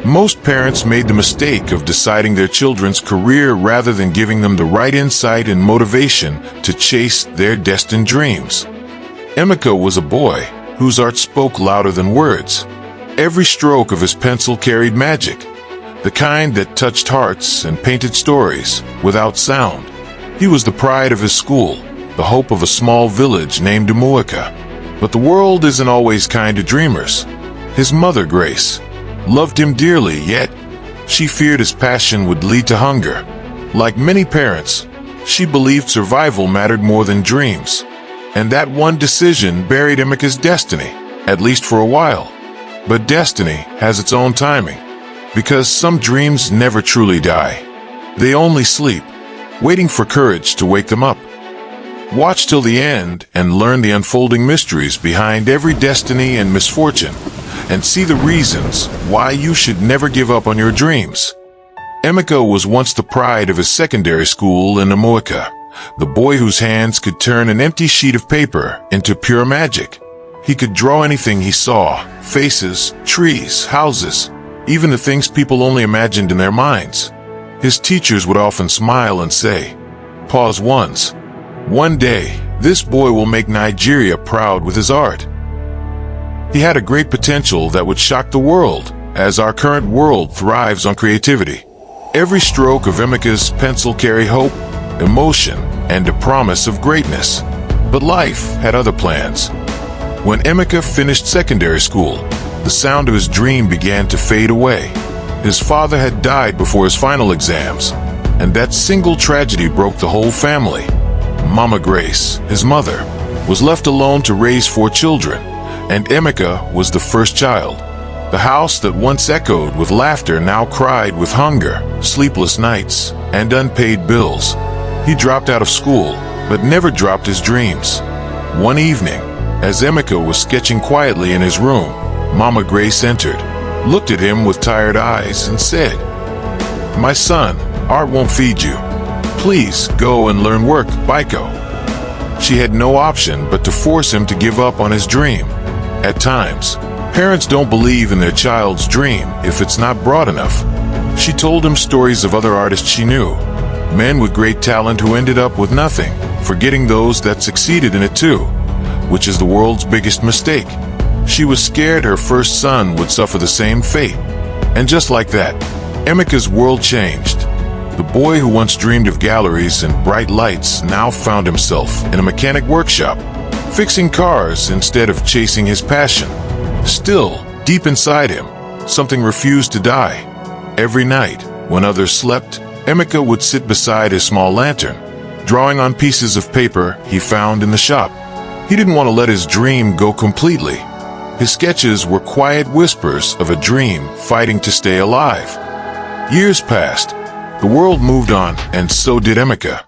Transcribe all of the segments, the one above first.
Most parents made the mistake of deciding their children's career rather than giving them the right insight and motivation to chase their destined dreams. Emeka was a boy whose art spoke louder than words. Every stroke of his pencil carried magic, the kind that touched hearts and painted stories without sound. He was the pride of his school, the hope of a small village named Umuaka. But the world isn't always kind to dreamers. His mother, Grace, loved him dearly, yet she feared his passion would lead to hunger. Like many parents, she believed survival mattered more than dreams. And that one decision buried Emeka's destiny, at least for a while. But destiny has its own timing, because some dreams never truly die. They only sleep, waiting for courage to wake them up. Watch till the end and learn the unfolding mysteries behind every destiny and misfortune, and see the reasons why you should never give up on your dreams. Emeka was once the pride of his secondary school in Umuaka, the boy whose hands could turn an empty sheet of paper into pure magic. He could draw anything he saw: faces, trees, houses, even the things people only imagined in their minds. His teachers would often smile and say, "Pause once. One day, this boy will make Nigeria proud with his art." He had a great potential that would shock the world, as our current world thrives on creativity. Every stroke of Emeka's pencil carried hope, emotion, and a promise of greatness. But life had other plans. When Emeka finished secondary school, the sound of his dream began to fade away. His father had died before his final exams, and that single tragedy broke the whole family. Mama Grace, his mother, was left alone to raise 4 children, and Emeka was the first child. The house that once echoed with laughter now cried with hunger, sleepless nights, and unpaid bills. He dropped out of school, but never dropped his dreams. One evening, as Emeka was sketching quietly in his room, Mama Grace entered, looked at him with tired eyes, and said, "My son, art won't feed you. Please go and learn work, Biko." She had no option but to force him to give up on his dream. At times, parents don't believe in their child's dream if it's not broad enough. She told him stories of other artists she knew, men with great talent who ended up with nothing, forgetting those that succeeded in it too, which is the world's biggest mistake. She was scared her first son would suffer the same fate. And just like that, Emeka's world changed. The boy who once dreamed of galleries and bright lights now found himself in a mechanic workshop, fixing cars instead of chasing his passion. Still, deep inside him, something refused to die. Every night, when others slept, Emeka would sit beside his small lantern, drawing on pieces of paper he found in the shop. He didn't want to let his dream go completely. His sketches were quiet whispers of a dream fighting to stay alive. Years passed. The world moved on, and so did Emeka.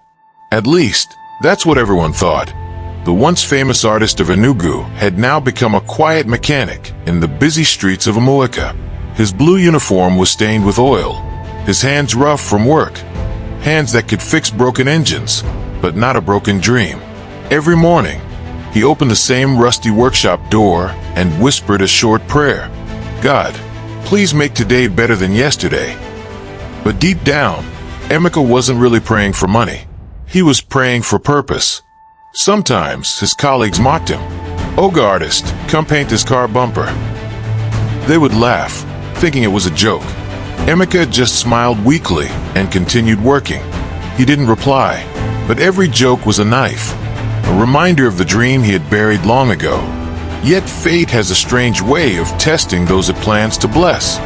At least, that's what everyone thought. The once famous artist of Enugu had now become a quiet mechanic in the busy streets of Umuaka. His blue uniform was stained with oil, his hands rough from work, hands that could fix broken engines, but not a broken dream. Every morning, he opened the same rusty workshop door and whispered a short prayer. "God, please make today better than yesterday." But deep down, Emeka wasn't really praying for money. He was praying for purpose. Sometimes his colleagues mocked him. "Oga artist, come paint this car bumper." They would laugh, thinking it was a joke. Emeka just smiled weakly and continued working. He didn't reply, but every joke was a knife, a reminder of the dream he had buried long ago. Yet fate has a strange way of testing those it plans to bless.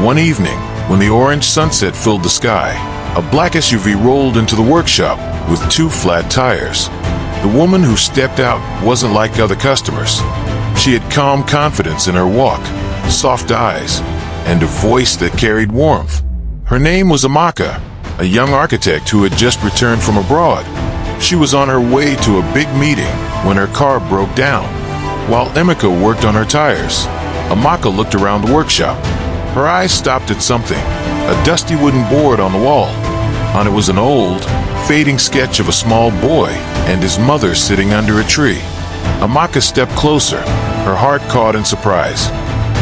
One evening, when the orange sunset filled the sky, a black SUV rolled into the workshop with 2 flat tires. The woman who stepped out wasn't like other customers. She had calm confidence in her walk, soft eyes, and a voice that carried warmth. Her name was Emeka, a young architect who had just returned from abroad. She was on her way to a big meeting when her car broke down. While Emeka worked on her tires, Emeka looked around the workshop. Her eyes stopped at something, a dusty wooden board on the wall. On it was an old, fading sketch of a small boy and his mother sitting under a tree. Emeka stepped closer, her heart caught in surprise.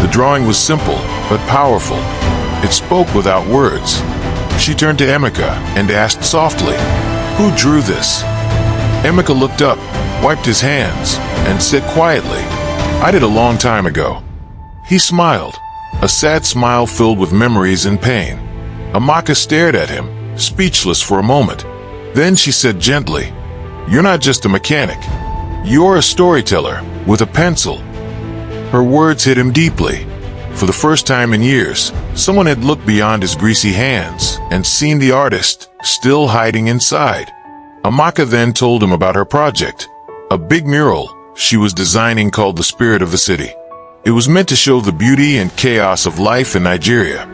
The drawing was simple, but powerful. It spoke without words. She turned to Emeka and asked softly, "Who drew this?" Emeka looked up, wiped his hands, and said quietly, "I did a long time ago." He smiled, a sad smile filled with memories and pain. Umuaka stared at him, speechless for a moment. Then she said gently, "You're not just a mechanic. You're a storyteller with a pencil." Her words hit him deeply. For the first time in years, someone had looked beyond his greasy hands and seen the artist still hiding inside. Umuaka then told him about her project, a big mural she was designing called The Spirit of the City. It was meant to show the beauty and chaos of life in Nigeria,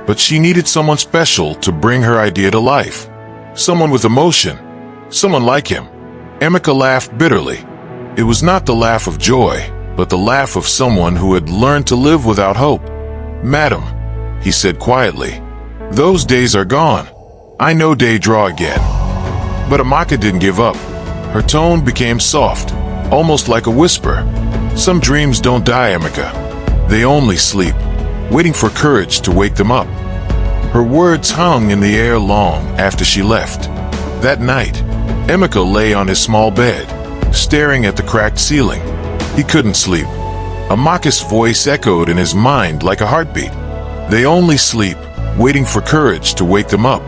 but she needed someone special to bring her idea to life. Someone with emotion, someone like him. Emeka laughed bitterly. It was not the laugh of joy, but the laugh of someone who had learned to live without hope. "Madam," he said quietly, "those days are gone. I know day draw again." But Umuaka didn't give up. Her tone became soft, almost like a whisper. "Some dreams don't die, Emeka. They only sleep, waiting for courage to wake them up." Her words hung in the air long after she left. That night, Emeka lay on his small bed, staring at the cracked ceiling. He couldn't sleep. Umuaka's voice echoed in his mind like a heartbeat. "They only sleep, waiting for courage to wake them up."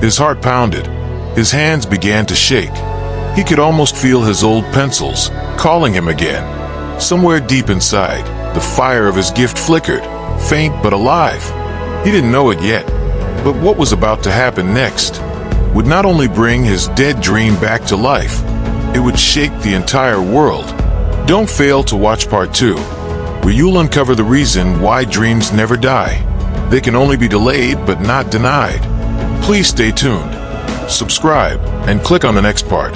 His heart pounded. His hands began to shake. He could almost feel his old pencils calling him again. Somewhere deep inside, the fire of his gift flickered, faint but alive. He didn't know it yet, but what was about to happen next would not only bring his dead dream back to life, it would shake the entire world. Don't fail to watch part 2, where you'll uncover the reason why dreams never die. They can only be delayed but not denied. Please stay tuned, subscribe, and click on the next part.